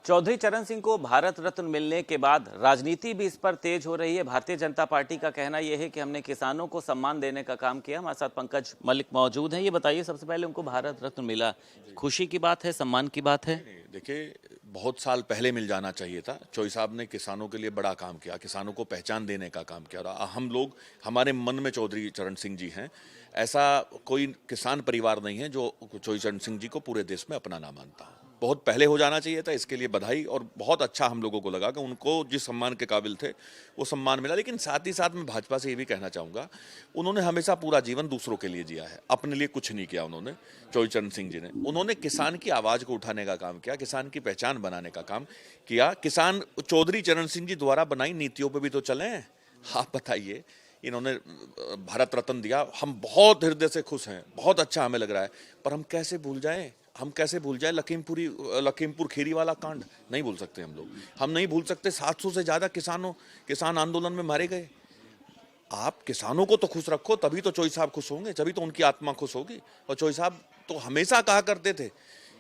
चौधरी चरण सिंह को भारत रत्न मिलने के बाद राजनीति भी इस पर तेज हो रही है। भारतीय जनता पार्टी का कहना यह है कि हमने किसानों को सम्मान देने का काम किया। हमारे साथ पंकज मलिक मौजूद हैं। ये बताइए, सबसे पहले उनको भारत रत्न मिला, खुशी की बात है, सम्मान की बात है? देखिए, बहुत साल पहले मिल जाना चाहिए था। चौधरी साहब ने किसानों के लिए बड़ा काम किया, किसानों को पहचान देने का काम किया। और हम लोग, हमारे मन में चौधरी चरण सिंह जी हैं। ऐसा कोई किसान परिवार नहीं है जो चौधरी चरण सिंह जी को पूरे देश में अपना ना मानता हो। बहुत पहले हो जाना चाहिए था, इसके लिए बधाई। और बहुत अच्छा हम लोगों को लगा कि उनको जिस सम्मान के काबिल थे वो सम्मान मिला। लेकिन साथ ही साथ मैं भाजपा से ये भी कहना चाहूँगा, उन्होंने हमेशा पूरा जीवन दूसरों के लिए जिया है, अपने लिए कुछ नहीं किया उन्होंने। चौधरी चरण सिंह जी ने उन्होंने किसान की आवाज़ को उठाने का काम किया, किसान की पहचान बनाने का काम किया। किसान चौधरी चरण सिंह जी द्वारा बनाई नीतियों पर भी तो चले हैं। आप बताइए, इन्होंने भारत रत्न दिया, हम बहुत हृदय से खुश हैं, बहुत अच्छा हमें लग रहा है। पर हम कैसे भूल जाएं लखीमपुर खीरी वाला कांड? नहीं भूल सकते हम लोग। हम नहीं भूल सकते 700 से ज्यादा किसान आंदोलन में मारे गए। आप किसानों को तो खुश रखो, तभी तो चौधरी साहब खुश होंगे, तभी तो उनकी आत्मा खुश होगी। और चौधरी साहब तो हमेशा कहा करते थे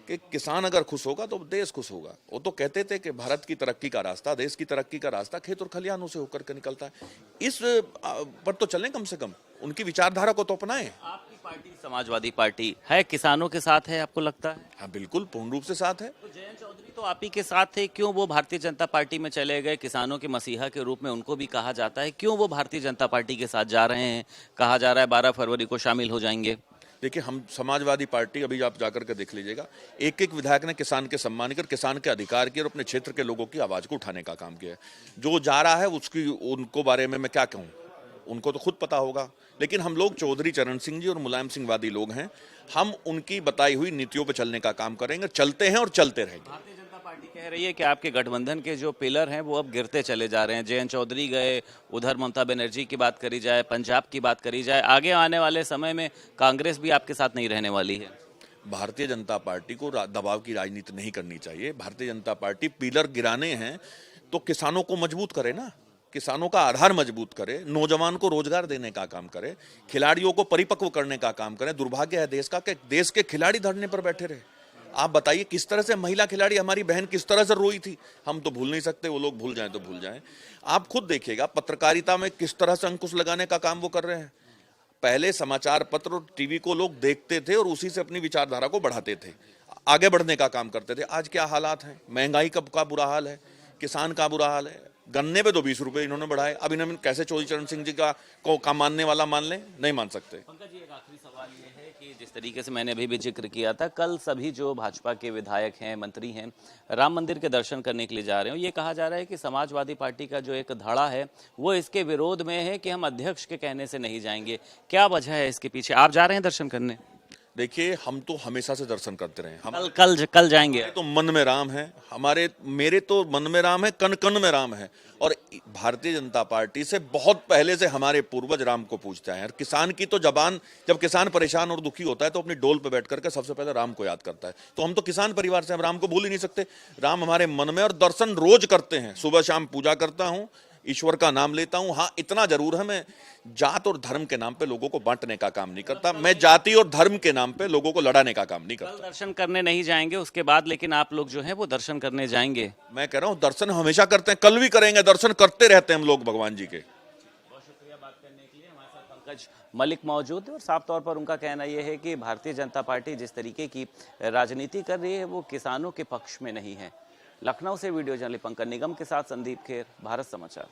कि किसान अगर खुश होगा तो देश खुश होगा। वो तो कहते थे कि भारत की तरक्की का रास्ता, देश की तरक्की का रास्ता खेत और खलिहानों से होकर के निकलता है। इस पर तो चलें, कम से कम उनकी विचारधारा को तो अपनाएं। आपकी पार्टी समाजवादी पार्टी है, किसानों के साथ है, आपको लगता है? हाँ, बिल्कुल, पूर्ण रूप से साथ है। तो जयंत चौधरी तो आप ही के साथ थे, क्यों वो भारतीय जनता पार्टी में चले गए? किसानों के मसीहा के रूप में उनको भी कहा जाता है, क्यों वो भारतीय जनता पार्टी के साथ जा रहे हैं? कहा जा रहा है 12 फरवरी को शामिल हो जाएंगे। देखिए, हम समाजवादी पार्टी, अभी आप जाकर के देख लीजिएगा, एक एक विधायक ने किसान के सम्मान कर, किसान के अधिकार किए और अपने क्षेत्र के लोगों की आवाज को उठाने का काम किया है। जो जा रहा है उनको बारे में मैं क्या कहूँ, उनको तो खुद पता होगा। लेकिन हम लोग चौधरी चरण सिंह जी और मुलायम सिंह वादी लोग हैं। हम उनकी बताई हुई नीतियों पर चलने का काम करेंगे, चलते हैं और चलते रहेंगे। भारतीय जनता पार्टी कह रही है कि आपके गठबंधन के जो पिलर हैं वो अब गिरते चले जा रहे हैं। जयंत चौधरी गए, उधर ममता बनर्जी की बात करी जाए, पंजाब की बात करी जाए, आगे आने वाले समय में कांग्रेस भी आपके साथ नहीं रहने वाली है। भारतीय जनता पार्टी को दबाव की राजनीति नहीं करनी चाहिए। भारतीय जनता पार्टी पिलर गिराने हैं तो किसानों को मजबूत करे ना, किसानों का आधार मजबूत करे, नौजवान को रोजगार देने का काम करे, खिलाड़ियों को परिपक्व करने का काम करे। दुर्भाग्य है देश का कि देश के खिलाड़ी धरने पर बैठे रहे। आप बताइए, किस तरह से महिला खिलाड़ी, हमारी बहन किस तरह से रोई थी। हम तो भूल नहीं सकते, वो लोग भूल जाएं तो भूल जाएं। आप खुद देखिएगा, पत्रकारिता में किस तरह से अंकुश लगाने का काम वो कर रहे हैं। पहले समाचार पत्र और टीवी को लोग देखते थे और उसी से अपनी विचारधारा को बढ़ाते थे, आगे बढ़ने का काम करते थे। आज क्या हालात हैं, महंगाई का बुरा हाल है, किसान का बुरा हाल है। गन्ने पे तो 20 रुपए इन्होंने बढ़ाए। अब इन्होंने कैसे चौधरी चरण सिंह जी का मानने वाला मान लें? नहीं मान सकते। पंकज जी, एक आखिरी सवाल ये है कि जिस तरीके से मैंने अभी भी जिक्र किया था, कल सभी जो भाजपा के विधायक हैं, मंत्री हैं, राम मंदिर के दर्शन करने के लिए जा रहे हो। ये कहा जा रहा है कि समाजवादी पार्टी का जो एक धड़ा है वो इसके विरोध में है कि हम अध्यक्ष के कहने से नहीं जाएंगे। क्या वजह है इसके पीछे? आप जा रहे हैं दर्शन करने? देखिए, हम तो हमेशा से दर्शन करते रहे। हम कल जाएंगे। तो मन में राम है, मेरे तो मन में राम है, कन कन में राम है। और भारतीय जनता पार्टी से बहुत पहले से हमारे पूर्वज राम को पूजते हैं। और किसान की तो जबान, जब किसान परेशान और दुखी होता है तो अपनी डोल पे बैठ करके सबसे पहले राम को याद करता है। तो हम तो किसान परिवार से, हम राम को भूल ही नहीं सकते। राम हमारे मन में, और दर्शन रोज करते हैं। सुबह शाम पूजा करता हूँ, ईश्वर का नाम लेता हूं। हाँ, इतना जरूर है, मैं जात और धर्म के नाम पे लोगों को बांटने का काम नहीं करता। मैं जाति और धर्म के नाम पे लोगों को लड़ाने का काम नहीं करता। दर्शन करने नहीं जाएंगे उसके बाद, लेकिन आप लोग जो है वो दर्शन करने जाएंगे। मैं कह रहा हूं, दर्शन हमेशा करते हैं, कल भी करेंगे। दर्शन करते रहते हैं हम लोग भगवान जी के। बहुत शुक्रिया बात करने के लिए। हमारे साथ पंकज मलिक मौजूद है और साफ तौर पर उनका कहना यह है कि भारतीय जनता पार्टी जिस तरीके की राजनीति कर रही है वो किसानों के पक्ष में नहीं है। लखनऊ से वीडियो जर्नलिस्ट पंकज निगम के साथ संदीप खेर, भारत समाचार।